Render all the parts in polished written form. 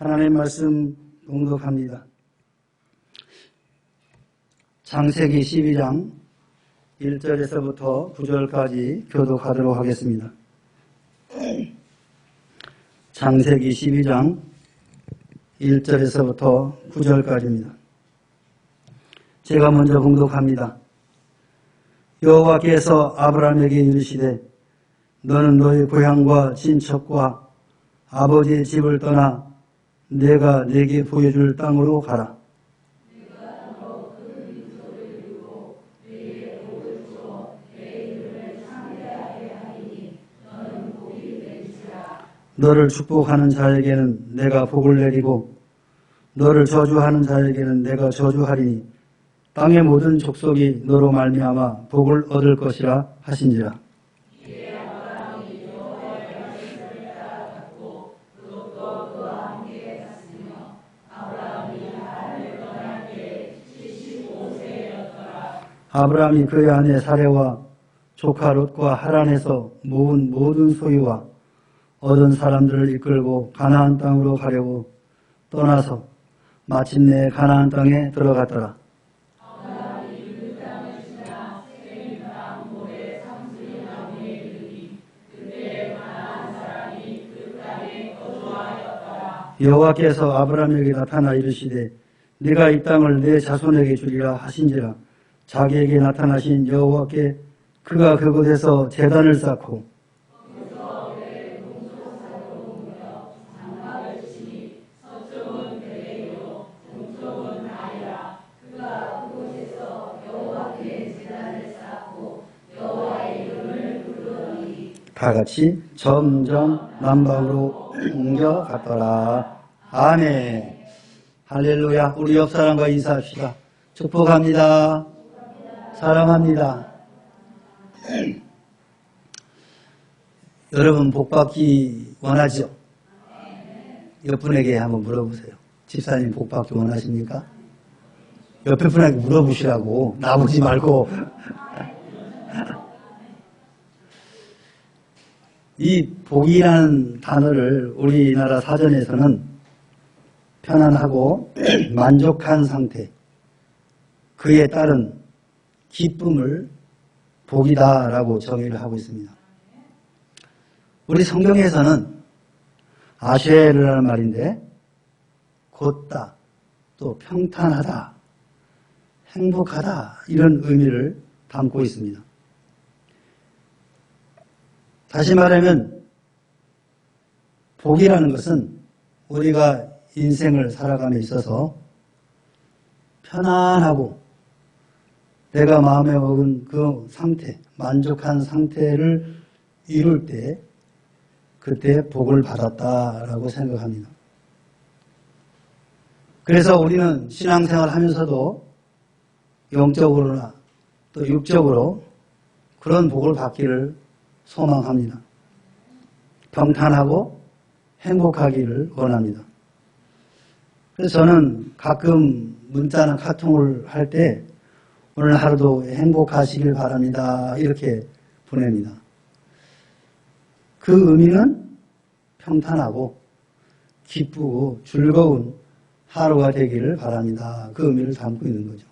하나님의 말씀 봉독합니다. 창세기 12장 1절에서부터 9절까지 교독하도록 하겠습니다. 창세기 12장 1절에서부터 9절까지입니다. 제가 먼저 봉독합니다. 여호와께서 아브라함에게 이르시되 너는 너의 고향과 친척과 아버지의 집을 떠나 내가 네게 보여줄 땅으로 가라. 너를 축복하는 자에게는 내가 복을 내리고 너를 저주하는 자에게는 내가 저주하리니 땅의 모든 족속이 너로 말미암아 복을 얻을 것이라 하신지라. 아브라함이 그의 아내 사레와 조카 롯과 하란에서 모은 모든 소유와 얻은 사람들을 이끌고 가나안 땅으로 가려고 떠나서 마침내 가나안 땅에 들어갔더라. 여호와께서 아브라함에게 나타나 이르시되 네가 이 땅을 내 자손에게 주리라 하신지라. 자기에게 나타나신 여호와께 그가 그곳에서 제단을 쌓고 다 같이 점점 남방으로 옮겨갔더라. 아멘. 할렐루야. 우리 옆 사람과 인사합시다. 축복합니다. 사랑합니다. 여러분 복받기 원하죠? 옆 분에게 한번 물어보세요. 집사님 복받기 원하십니까? 옆에 분에게 물어보시라고. 나보지 말고. 이 복이라는 단어를 우리나라 사전에서는 편안하고 만족한 상태, 그에 따른 기쁨을 복이다라고 정의를 하고 있습니다. 우리 성경에서는 아쉐르라는 말인데 곧다, 또 평탄하다, 행복하다 이런 의미를 담고 있습니다. 다시 말하면 복이라는 것은 우리가 인생을 살아감에 있어서 편안하고 내가 마음에 먹은 그 상태, 만족한 상태를 이룰 때 그때 복을 받았다라고 생각합니다. 그래서 우리는 신앙생활 하면서도 영적으로나 또 육적으로 그런 복을 받기를 소망합니다. 평탄하고 행복하기를 원합니다. 그래서 저는 가끔 문자나 카톡을 할 때 오늘 하루도 행복하시길 바랍니다. 이렇게 보냅니다. 그 의미는 평탄하고 기쁘고 즐거운 하루가 되기를 바랍니다. 그 의미를 담고 있는 거죠.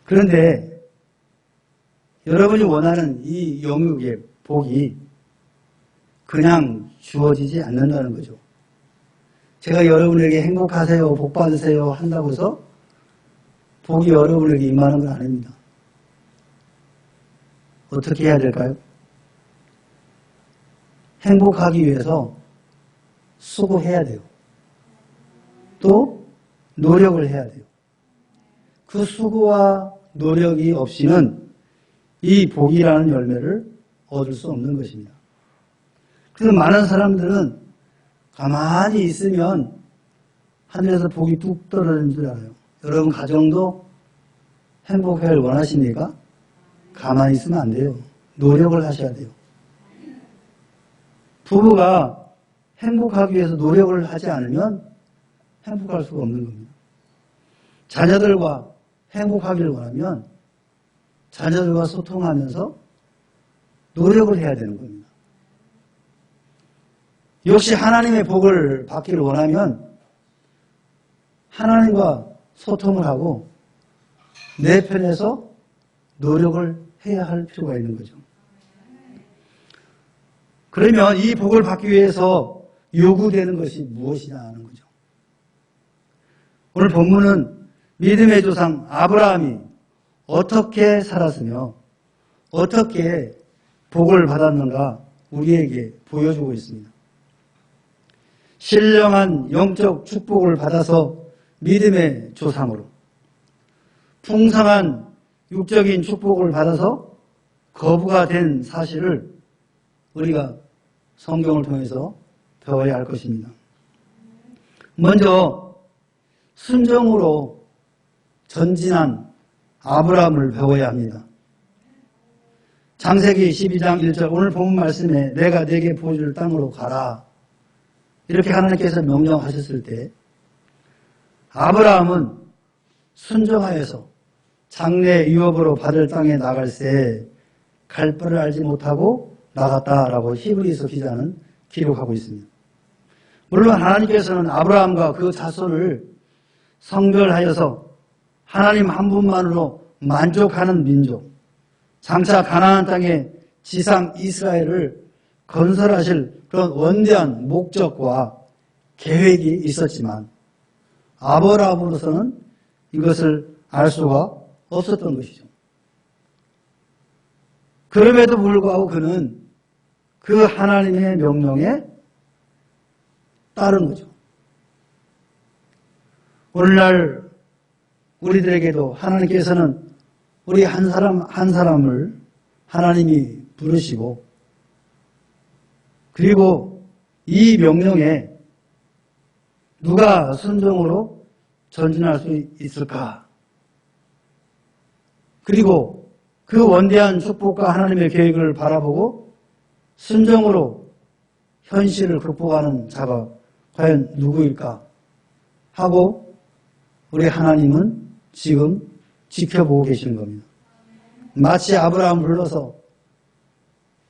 그런데 여러분이 원하는 이 영육의 복이 그냥 주어지지 않는다는 거죠. 제가 여러분에게 행복하세요, 복 받으세요 한다고 해서 복이 여러분에게 임하는 건 아닙니다. 어떻게 해야 될까요? 행복하기 위해서 수고해야 돼요. 또 노력을 해야 돼요. 그 수고와 노력이 없이는 이 복이라는 열매를 얻을 수 없는 것입니다. 그래서 많은 사람들은 가만히 있으면 하늘에서 복이 뚝 떨어지는 줄 알아요. 여러분 가정도 행복을 원하십니까? 가만히 있으면 안 돼요. 노력을 하셔야 돼요. 부부가 행복하기 위해서 노력을 하지 않으면 행복할 수가 없는 겁니다. 자녀들과 행복하기를 원하면 자녀들과 소통하면서 노력을 해야 되는 겁니다. 역시 하나님의 복을 받기를 원하면 하나님과 소통을 하고 내 편에서 노력을 해야 할 필요가 있는 거죠. 그러면 이 복을 받기 위해서 요구되는 것이 무엇이냐 하는 거죠. 오늘 본문은 믿음의 조상 아브라함이 어떻게 살았으며 어떻게 복을 받았는가 우리에게 보여주고 있습니다. 신령한 영적 축복을 받아서 믿음의 조상으로, 풍성한 육적인 축복을 받아서 거부가 된 사실을 우리가 성경을 통해서 배워야 할 것입니다. 먼저 순종으로 전진한 아브라함을 배워야 합니다. 창세기 12장 1절 오늘 본문 말씀에 내가 네게 보여줄 땅으로 가라 이렇게 하나님께서 명령하셨을 때 아브라함은 순종하여서 장래 유업으로 받을 땅에 나갈새 갈 바를 알지 못하고 나갔다라고 히브리서 기자는 기록하고 있습니다. 물론 하나님께서는 아브라함과 그 자손을 성별하여서 하나님 한 분만으로 만족하는 민족, 장차 가나안 땅에 지상 이스라엘을 건설하실 그런 원대한 목적과 계획이 있었지만 아브라함으로서는 이것을 알 수가 없었던 것이죠. 그럼에도 불구하고 그는 그 하나님의 명령에 따른 거죠. 오늘날 우리들에게도 하나님께서는 우리 한 사람 한 사람을 하나님이 부르시고 그리고 이 명령에 누가 순종으로 전진할 수 있을까? 그리고 그 원대한 축복과 하나님의 계획을 바라보고 순종으로 현실을 극복하는 자가 과연 누구일까? 하고 우리 하나님은 지금 지켜보고 계시는 겁니다. 마치 아브라함을 불러서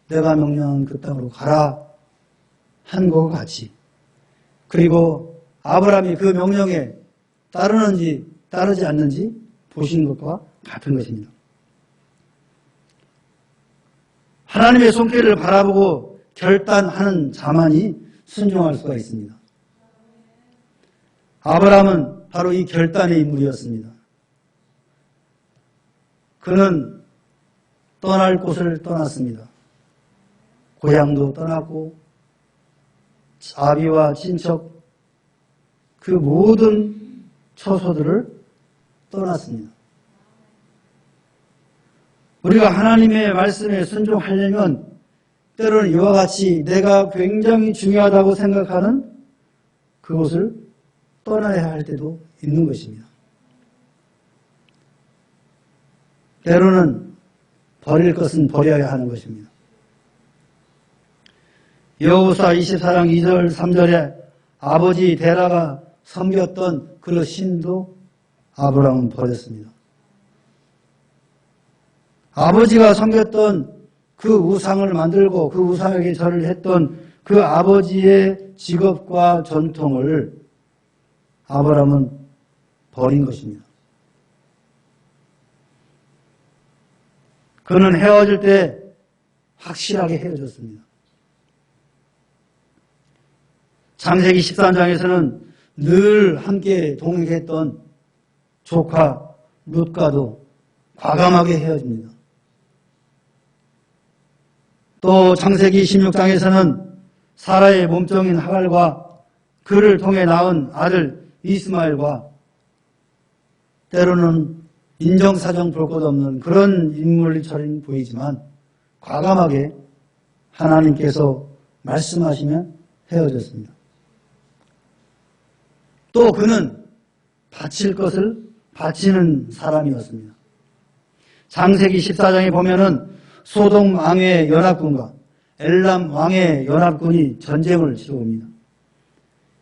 내가 명령한 그 땅으로 가라 한 것과 같이 그리고 아브라함이 그 명령에 따르는지 따르지 않는지 보시는 것과 같은 것입니다. 하나님의 손길을 바라보고 결단하는 자만이 순종할 수가 있습니다. 아브라함은 바로 이 결단의 인물이었습니다. 그는 떠날 곳을 떠났습니다. 고향도 떠났고 아비와 친척 그 모든 처소들을 떠났습니다. 우리가 하나님의 말씀에 순종하려면 때로는 이와 같이 내가 굉장히 중요하다고 생각하는 그곳을 떠나야 할 때도 있는 것입니다. 때로는 버릴 것은 버려야 하는 것입니다. 여호수아 24장 2절 3절에 아버지 데라가 섬겼던 그 신도 아브라함은 버렸습니다. 아버지가 섬겼던 그 우상을 만들고 그 우상에게 절을 했던 그 아버지의 직업과 전통을 아브라함은 버린 것입니다. 그는 헤어질 때 확실하게 헤어졌습니다. 창세기 13장에서는 늘 함께 동행했던 조카 룻과도 과감하게 헤어집니다. 또 창세기 16장에서는 사라의 몸종인 하갈과 그를 통해 낳은 아들 이스마엘과 때로는 인정사정 볼 것 없는 그런 인물처럼 보이지만 과감하게 하나님께서 말씀하시면 헤어졌습니다. 또 그는 바칠 것을 바치는 사람이었습니다. 창세기 14장에 보면은 소돔 왕의 연합군과 엘람 왕의 연합군이 전쟁을 치러옵니다.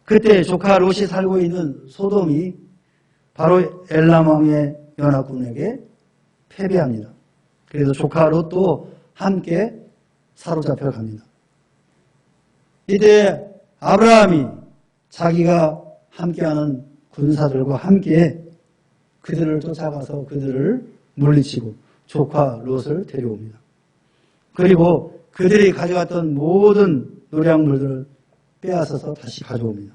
그때 조카 롯이 살고 있는 소돔이 바로 엘람 왕의 연합군에게 패배합니다. 그래서 조카 롯도 함께 사로잡혀 갑니다. 이때 아브라함이 자기가 함께하는 군사들과 함께 그들을 쫓아가서 그들을 물리치고 조카 롯을 데려옵니다. 그리고 그들이 가져갔던 모든 노략물들을 빼앗아서 다시 가져옵니다.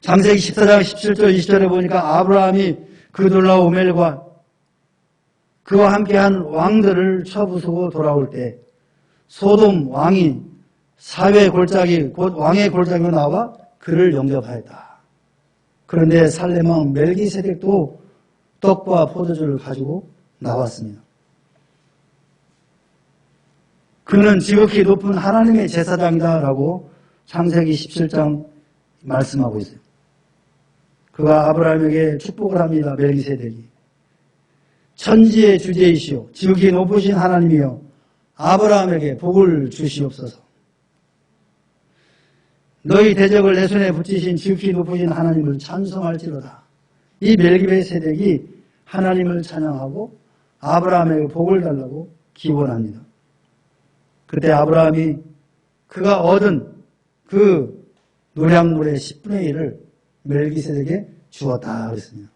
창세기 14장 17절 20절에 보니까 아브라함이 그돌라 오멜과 그와 함께한 왕들을 쳐부수고 돌아올 때 소돔 왕이 사회 골짜기 곧 왕의 골짜기로 나와 그를 영접하였다. 그런데 살렘 왕 멜기세덱도 떡과 포도주를 가지고 나왔습니다. 그는 지극히 높은 하나님의 제사장이다라고 창세기 17장 말씀하고 있어요. 그가 아브라함에게 축복을 합니다. 멜기세덱이. 천지의 주제이시오 지극히 높으신 하나님이여 아브라함에게 복을 주시옵소서. 너희 대적을 내 손에 붙이신 지극히 높으신 하나님을 찬송할지로다. 이 멜기세덱이 하나님을 찬양하고 아브라함에게 복을 달라고 기원합니다. 그때 아브라함이 그가 얻은 그 노략물의 10분의 1을 멜기세덱에게 주었다 그랬습니다.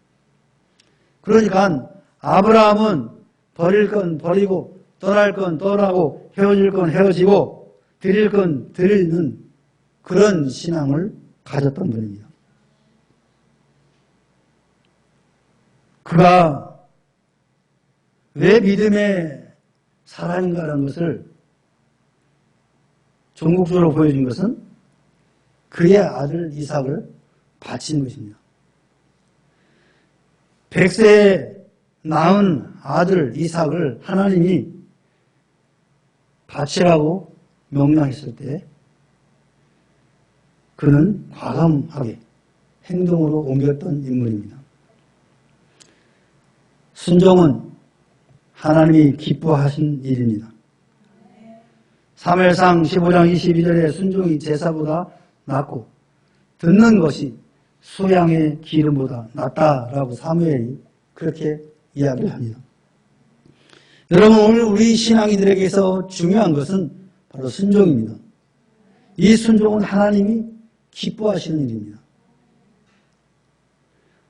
그러니까 아브라함은 버릴 건 버리고 떠날 건 떠나고 헤어질 건 헤어지고 드릴 건 드리는 그런 신앙을 가졌던 분입니다. 그가 왜 믿음의 사람인가라는 것을 종국적으로 보여준 것은 그의 아들 이삭을 바친 것입니다. 100세에 낳은 아들 이삭을 하나님이 바치라고 명령했을 때 그는 과감하게 행동으로 옮겼던 인물입니다. 순종은 하나님이 기뻐하신 일입니다. 사무엘상 15장 22절에 순종이 제사보다 낫고 듣는 것이 수양의 기름보다 낫다라고 사무엘이 그렇게 이야기를 합니다. 여러분 오늘 우리 신앙인들에게서 중요한 것은 바로 순종입니다. 이 순종은 하나님이 기뻐하시는 일입니다.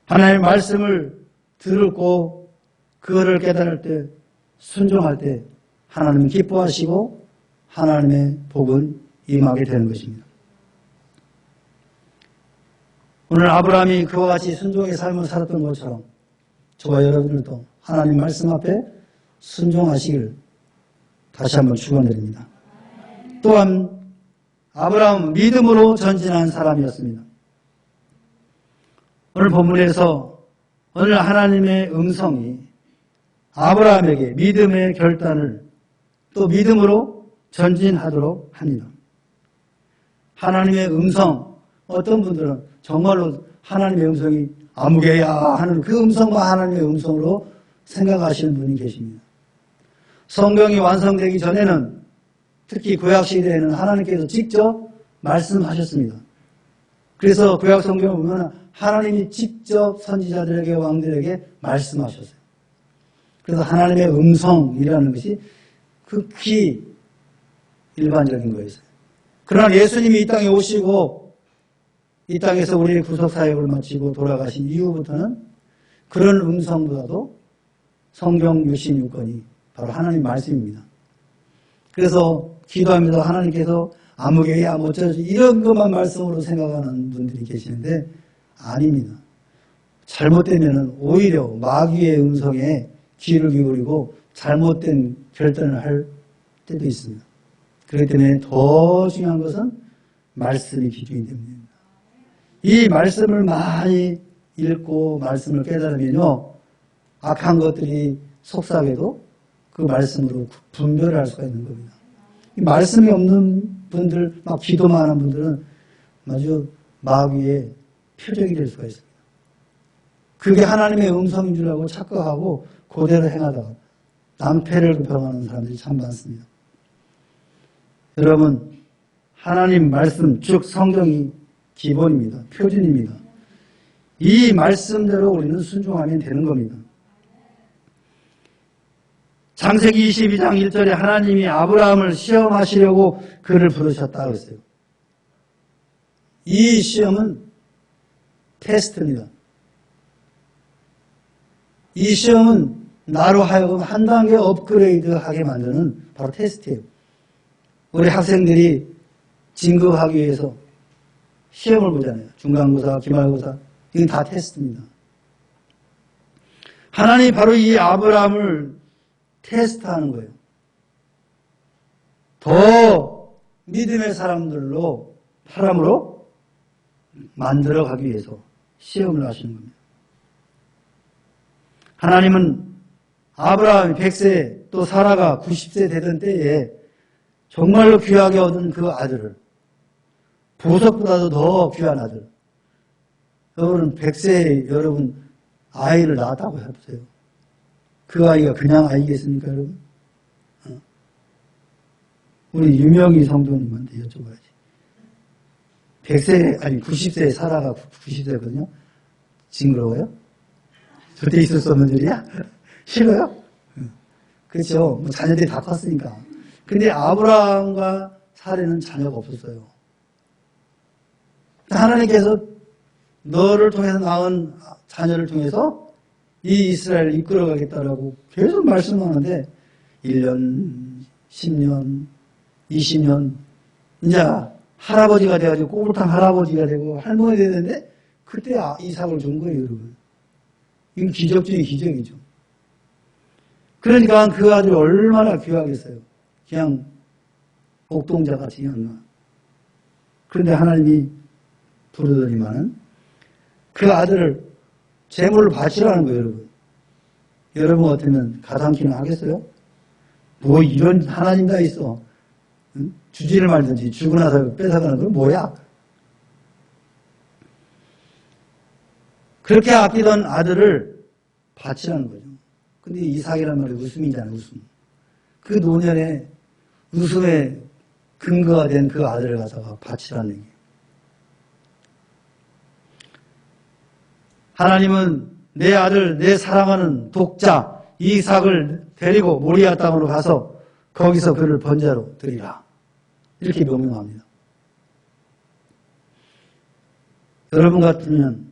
하나님의 말씀을 듣고 그거를 깨달을 때 순종할 때 하나님은 기뻐하시고 하나님의 복은 임하게 되는 것입니다. 오늘 아브라함이 그와 같이 순종의 삶을 살았던 것처럼 저와 여러분들도 하나님 말씀 앞에 순종하시길 다시 한번 축원드립니다. 또한 아브라함은 믿음으로 전진한 사람이었습니다. 오늘 본문에서 오늘 하나님의 음성이 아브라함에게 믿음의 결단을 또 믿음으로 전진하도록 합니다. 하나님의 음성, 어떤 분들은 정말로 하나님의 음성이 아무개야 하는 그 음성과 하나님의 음성으로 생각하시는 분이 계십니다. 성경이 완성되기 전에는 특히 구약시대에는 하나님께서 직접 말씀하셨습니다. 그래서 구약 성경을 보면 하나님이 직접 선지자들에게 왕들에게 말씀하셨어요. 그래서 하나님의 음성이라는 것이 극히 일반적인 거였어요. 그러나 예수님이 이 땅에 오시고 이 땅에서 우리의 구속사역을 마치고 돌아가신 이후부터는 그런 음성보다도 성경 유신 유권이 바로 하나님 말씀입니다. 그래서 기도하면서 하나님께서 아무개야 뭐저저 이런 것만 말씀으로 생각하는 분들이 계시는데 아닙니다. 잘못되면 오히려 마귀의 음성에 귀를 기울이고 잘못된 결단을 할 때도 있습니다. 그렇기 때문에 더 중요한 것은 말씀이 기준이 됩니다. 이 말씀을 많이 읽고 말씀을 깨달으면요 악한 것들이 속삭여도 그 말씀으로 분별을 할 수가 있는 겁니다. 이 말씀이 없는 분들, 막 기도만 하는 분들은 아주 마귀의 표적이 될 수가 있습니다. 그게 하나님의 음성인 줄 알고 착각하고 그대로 행하다가 낭패를 병하는 사람들이 참 많습니다. 여러분, 하나님 말씀, 즉 성경이 기본입니다. 표준입니다. 이 말씀대로 우리는 순종하면 되는 겁니다. 창세기 22장 1절에 하나님이 아브라함을 시험하시려고 그를 부르셨다 그랬어요. 이 시험은 테스트입니다. 이 시험은 나로 하여금 한 단계 업그레이드하게 만드는 바로 테스트예요. 우리 학생들이 진급하기 위해서 시험을 보잖아요. 중간고사, 기말고사. 이건 다 테스트입니다. 하나님이 바로 이 아브라함을 테스트하는 거예요. 더 믿음의 사람으로 만들어가기 위해서 시험을 하시는 겁니다. 하나님은 아브라함이 100세 또 사라가 90세 되던 때에 정말로 귀하게 얻은 그 아들을, 보석보다도 더 귀한 아들, 여러분 100세에 여러분 아이를 낳았다고 해보세요. 그 아이가 그냥 아이겠습니까 여러분? 우리 유명희 성도님한테 여쭤봐야지. 100세 아니 90세 사라가 90세거든요. 징그러워요? 절대 있을 수 없는 일이야? 싫어요? 그렇죠. 뭐 자녀들이 다 컸으니까. 근데 아브라함과 사례는 자녀가 없었어요. 하나님께서 너를 통해서 낳은 자녀를 통해서 이 이스라엘을 이끌어가겠다라고 계속 말씀하는데 1년, 10년, 20년 이제 할아버지가 돼가지고 꼬불탕 할아버지가 되고 할머니 되는데 그때 이삭을 준 거예요, 여러분. 이건 기적 중에 기적이죠. 그러니까 그 아들이 얼마나 귀하겠어요. 그냥 옥동자같이 그냥. 그런데 하나님이 부르더니만은 그 아들을 제물로 바치라는 거예요, 여러분. 여러분 같으면 가당키는 하겠어요? 뭐 이런 하나님 다 있어. 응? 주지를 말든지 주고 나서 뺏어가는 건 뭐야? 그렇게 아끼던 아들을 바치라는 거죠. 근데 이삭이란 말이 웃음이잖아요, 웃음. 그 노년에 웃음의 근거가 된 그 아들을 가져가 바치라는 얘기예요. 하나님은 내 아들, 내 사랑하는 독자 이삭을 데리고 모리아 땅으로 가서 거기서 그를 번제로 드리라. 이렇게 명령합니다. 여러분 같으면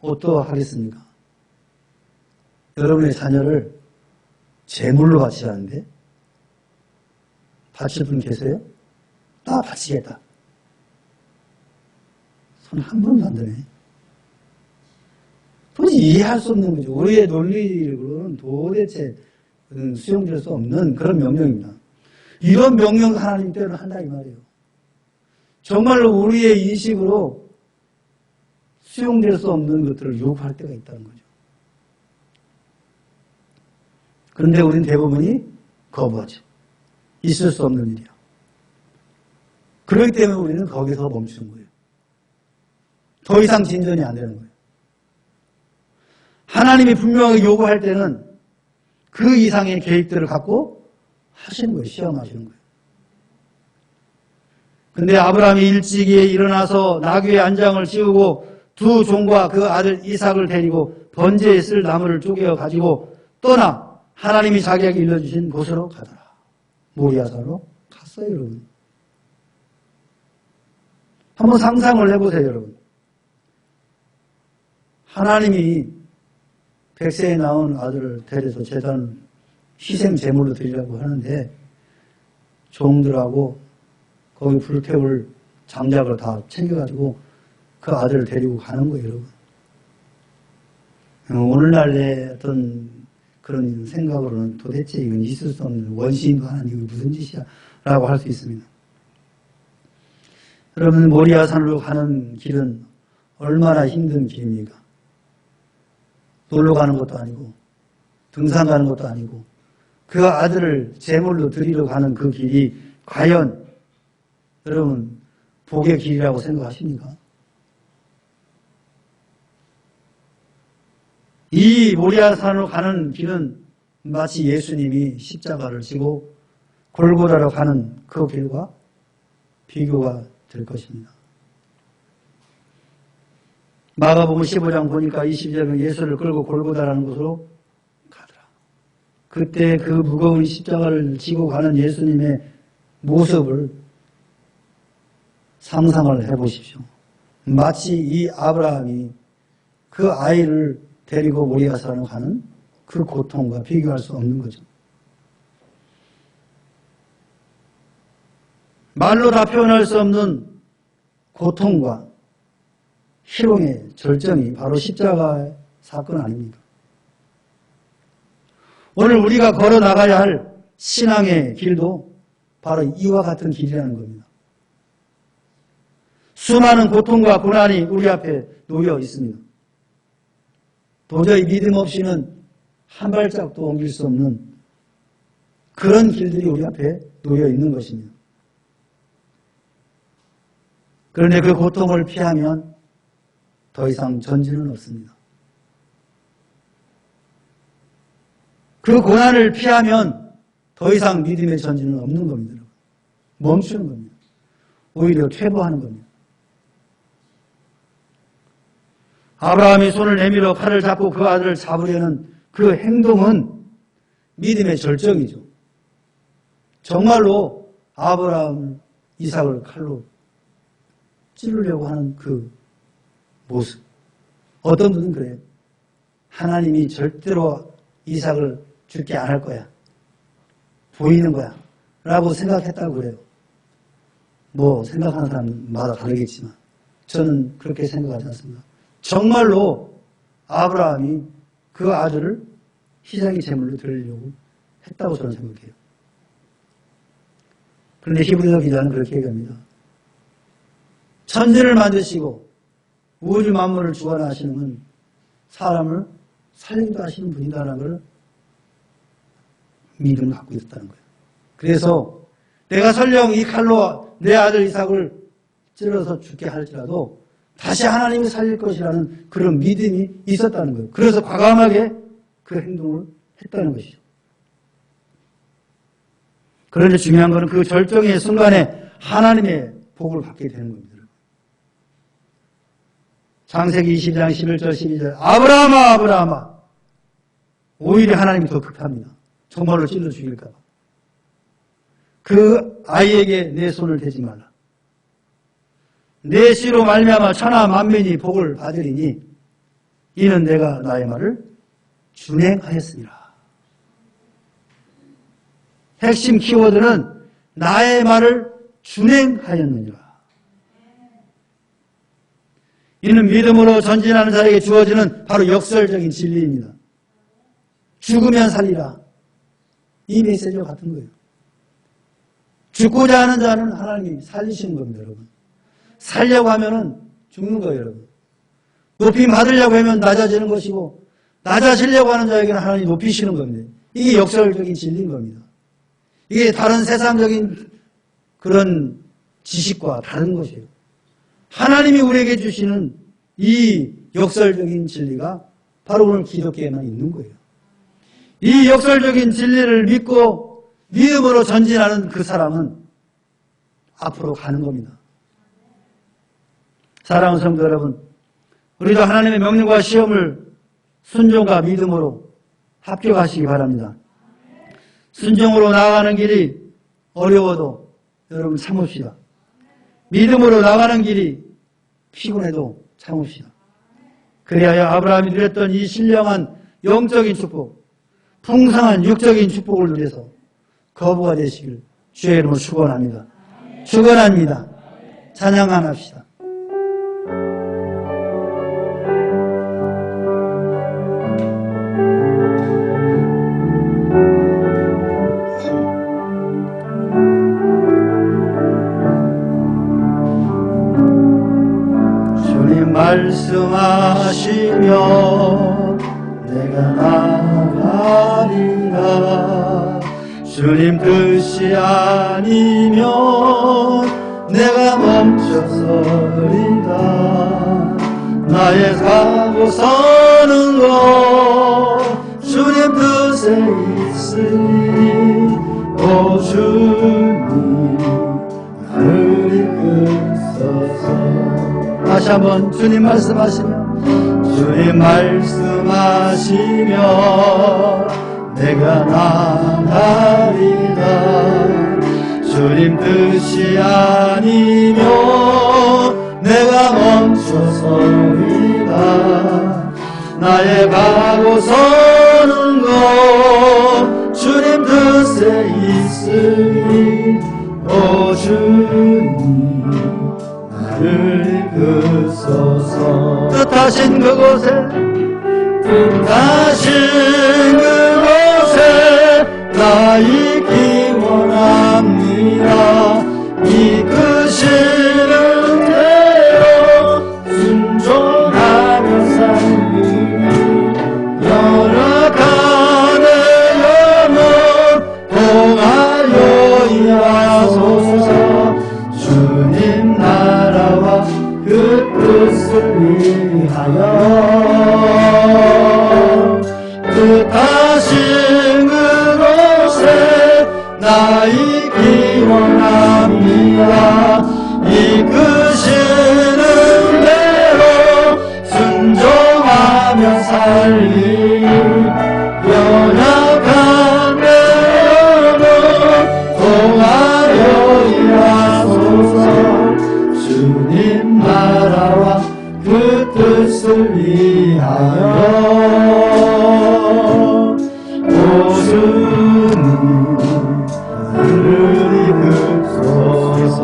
어떠하겠습니까? 여러분의 자녀를 제물로 바치라는데 바칠 분 계세요? 나 바치겠다. 손 한 번도 안 드네. 도대체 이해할 수 없는 거죠. 우리의 논리로는 도대체 수용될 수 없는 그런 명령입니다. 이런 명령 하나님 때문에 한다 이 말이에요. 정말로 우리의 인식으로 수용될 수 없는 것들을 요구할 때가 있다는 거죠. 그런데 우리는 대부분이 거부하죠. 있을 수 없는 일이야. 그렇기 때문에 우리는 거기서 멈추는 거예요. 더 이상 진전이 안 되는 거예요. 하나님이 분명하게 요구할 때는 그 이상의 계획들을 갖고 하시는 거예요. 시험하시는 거예요. 근데 아브라함이 일찍이 일어나서 나귀의 안장을 씌우고 두 종과 그 아들 이삭을 데리고 번제에 쓸 나무를 쪼개어 가지고 떠나 하나님이 자기에게 일러주신 곳으로 가더라. 모리아산으로 갔어요, 여러분. 한번 상상을 해보세요, 여러분. 하나님이 100세에 나온 아들을 데려서 제단 희생 제물로 드리려고 하는데 종들하고 거기 불태울 장작을 다 챙겨가지고 그 아들을 데리고 가는 거예요, 여러분. 오늘날의 어떤 그런 생각으로는 도대체 이건 있을 수 없는 원시인도 아니고 무슨 짓이야 라고 할 수 있습니다. 여러분, 모리아산으로 가는 길은 얼마나 힘든 길입니까? 놀러 가는 것도 아니고 등산 가는 것도 아니고 그 아들을 제물로 드리러 가는 그 길이 과연 여러분 복의 길이라고 생각하십니까? 이 모리아산으로 가는 길은 마치 예수님이 십자가를 지고 골고다로 가는 그 길과 비교가 될 것입니다. 마가복음 15장 보니까 20절은 예수를 끌고 골고다라는 곳으로 가더라. 그때 그 무거운 십자가를 지고 가는 예수님의 모습을 상상을 해보십시오. 마치 이 아브라함이 그 아이를 데리고 모리아산으로 가는 그 고통과 비교할 수 없는 거죠. 말로 다 표현할 수 없는 고통과 희롱의 절정이 바로 십자가의 사건 아닙니까? 오늘 우리가 걸어 나가야 할 신앙의 길도 바로 이와 같은 길이라는 겁니다. 수많은 고통과 고난이 우리 앞에 놓여 있습니다. 도저히 믿음 없이는 한 발짝도 옮길 수 없는 그런 길들이 우리 앞에 놓여 있는 것입니다. 그런데 그 고통을 피하면 더 이상 전진은 없습니다. 그 고난을 피하면 더 이상 믿음의 전진은 없는 겁니다. 멈추는 겁니다. 오히려 퇴보하는 겁니다. 아브라함이 손을 내밀어 칼을 잡고 그 아들을 잡으려는 그 행동은 믿음의 절정이죠. 정말로 아브라함, 이삭을 칼로 찌르려고 하는 그 모습. 어떤 분은 그래요. 하나님이 절대로 이삭을 죽게 안 할 거야. 보이는 거야. 라고 생각했다고 그래요. 뭐 생각하는 사람마다 다르겠지만 저는 그렇게 생각하지 않습니다. 정말로 아브라함이 그 아들을 희생의 제물로 드리려고 했다고 저는 생각해요. 그런데 히브리서 기자는 그렇게 얘기합니다. 천지를 만드시고 우주 만물을 주관하시는 분, 사람을 살리기도 하시는 분이다라는 걸 믿음을 갖고 있었다는 거예요. 그래서 내가 설령 이 칼로 내 아들 이삭을 찔러서 죽게 할지라도 다시 하나님이 살릴 것이라는 그런 믿음이 있었다는 거예요. 그래서 과감하게 그 행동을 했다는 것이죠. 그런데 중요한 것은 그 절정의 순간에 하나님의 복을 받게 되는 겁니다. 창세기 22장 11절 12절 아브라함아 아브라함아 오히려 하나님이 더 급합니다. 정말로 찔러 죽일까 봐. 그 아이에게 내 손을 대지 말라. 내 씨로 말미암아 천하 만민이 복을 받으리니 이는 내가 나의 말을 준행하였으니라. 핵심 키워드는 나의 말을 준행하였느니라. 이는 믿음으로 전진하는 자에게 주어지는 바로 역설적인 진리입니다. 죽으면 살리라. 이 메시지와 같은 거예요. 죽고자 하는 자는 하나님이 살리시는 겁니다, 여러분. 살려고 하면은 죽는 거예요, 여러분. 높임 받으려고 하면 낮아지는 것이고, 낮아지려고 하는 자에게는 하나님이 높이시는 겁니다. 이게 역설적인 진리인 겁니다. 이게 다른 세상적인 그런 지식과 다른 것이에요. 하나님이 우리에게 주시는 이 역설적인 진리가 바로 오늘 기독교에만 있는 거예요. 이 역설적인 진리를 믿고 믿음으로 전진하는 그 사람은 앞으로 가는 겁니다. 사랑하는 성도 여러분, 우리도 하나님의 명령과 시험을 순종과 믿음으로 합격하시기 바랍니다. 순종으로 나아가는 길이 어려워도 여러분 참읍시다. 믿음으로 나가는 길이 피곤해도 참읍시다. 그리하여 아브라함이 누렸던 이 신령한 영적인 축복, 풍성한 육적인 축복을 누려서 거부가 되시길 주의 이름으로 축원합니다. 축원합니다. 찬양합시다. 말씀하시면 내가 나가리라. 주님 뜻이 아니면 내가 멈춰서리다. 나의 가고 서는 것 주님 뜻에 있으니 오 주님 나를 이끄소서. 다시 한번 주님 말씀하시면 주님 말씀하시면 내가 나가리라. 주님 뜻이 아니면 내가 멈춰서리다. 나의 가고 서는 것 주님 뜻에 있으니 오 주님 나를 이끄소서. 뜻하신 그곳에 나 있기 원합니다. 이끄시는 대로 순종하며 살리니 열악한 내 영혼 통하여 일하소서. 주님 나라와 그 뜻을 위하여 뜻하신 그곳에 나 있기 원합니다. 이끄시는 대로 순종하며 살리 연약한 내 영혼 통하여 일하소서. 주님 나라와 그 뜻을 위하여 오 주님 나를 이끄소서.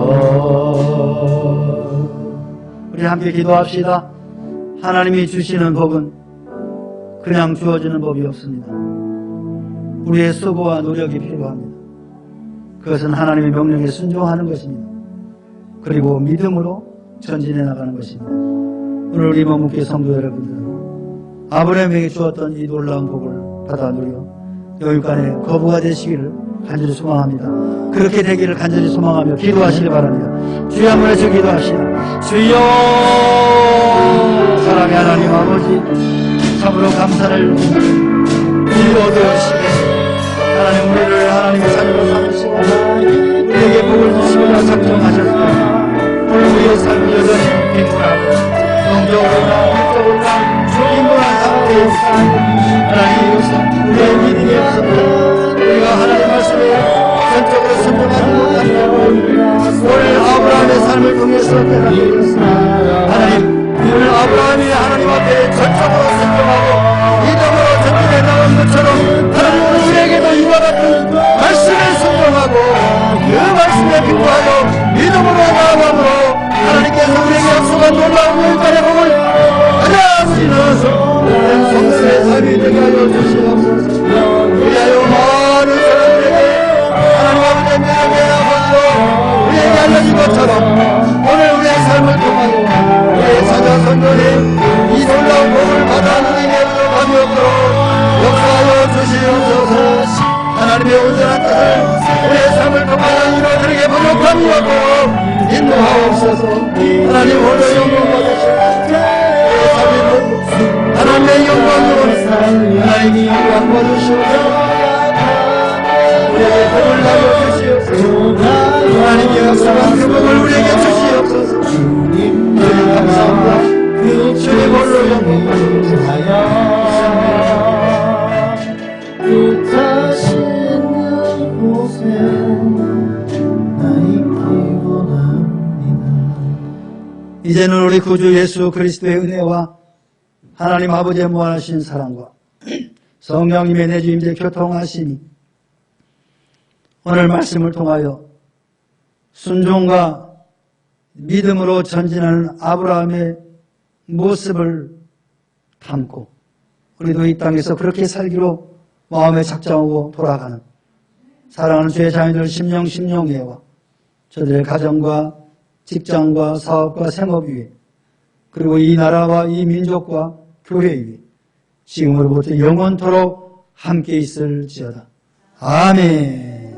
우리 함께 기도합시다. 하나님이 주시는 복은 그냥 주어지는 법이 없습니다. 우리의 수고와 노력이 필요합니다. 그것은 하나님의 명령에 순종하는 것입니다. 그리고 믿음으로 전진해 나가는 것입니다. 오늘 우리 몸무게 성도 여러분들은 아브라함에게 주었던 이 놀라운 복을 받아 누려 영육간에 거부가 되시기를 간절히 소망합니다. 그렇게 되기를 간절히 소망하며 기도하시기 바랍니다. 주여 한번 해서 기도합시다. 주여 사랑의 하나님 아버지 참으로 감사를 이루어되시게 하나님 우리를 하나님의 자녀로 삼으시고 우리에게 복을 주시고자 작정하셨습니다. 오늘 우리의 삶이 여전히 빈곤하고 영적으로나 육적으로나 빈곤한 상태에 있습니다. 하나님 이것은 우리의 믿음이 없어도 우리가 하나님 말씀에 전적으로 순종하지 못한다고 오늘 아브라함의 삶을 통해서 깨닫습니다. 하나님 오늘 아브라함이 하나님 앞에 전적으로 순종하고 믿음으로 전진해 나온 것처럼 하나님 우리에게도 이와 같은 말씀에 순종하고 그 말씀에 기뻐하여 믿음으로 나아감으로 하나님께서 우리에게 약속한 놀라운 영광의 복을 가져가시는 성도의 삶이 되게 하여 주시옵소서. 위하여 많은 사람들에게 하나님 아버지의 명예의 아버지로 우리에게 알려진 것처럼 오늘 우리의 삶을 통하여 우리의 사자 선전이 이 놀라운 복을 받아 누리게 하며 역사하여 주시옵소서. 하나님의 온전한 뜻을 우리의 삶을 통하여 이루어드리게 번역함이 없고 인도하옵소서. 하나님 홀로 영광 받으시옵소서. 우리의 삶이 하나님의 영광으로 하나님이 영광 받으시옵소서. 우리에게 복을 나눠 주시옵소서. 하나님이 약속한 그 복을 우리에게 주시옵소서. 주님 감사합니다. 주님 홀로 영광 받으시옵소서. 뜻하시는 곳에 나 있기 원합니다. 이제는 우리 구주 예수 그리스도의 은혜와 하나님 아버지의 무한하신 사랑과 성령님의 내주임재 교통하심이 오늘 말씀을 통하여 순종과 믿음으로 전진하는 아브라함의 모습을 담고 우리도 이 땅에서 그렇게 살기로 마음에 작정하고 돌아가는 사랑하는 주의 자녀들 심령예와 저들의 가정과 직장과 사업과 생업 위에 그리고 이 나라와 이 민족과 교회 위에 지금으로부터 영원토록 함께 있을지어다. 아멘.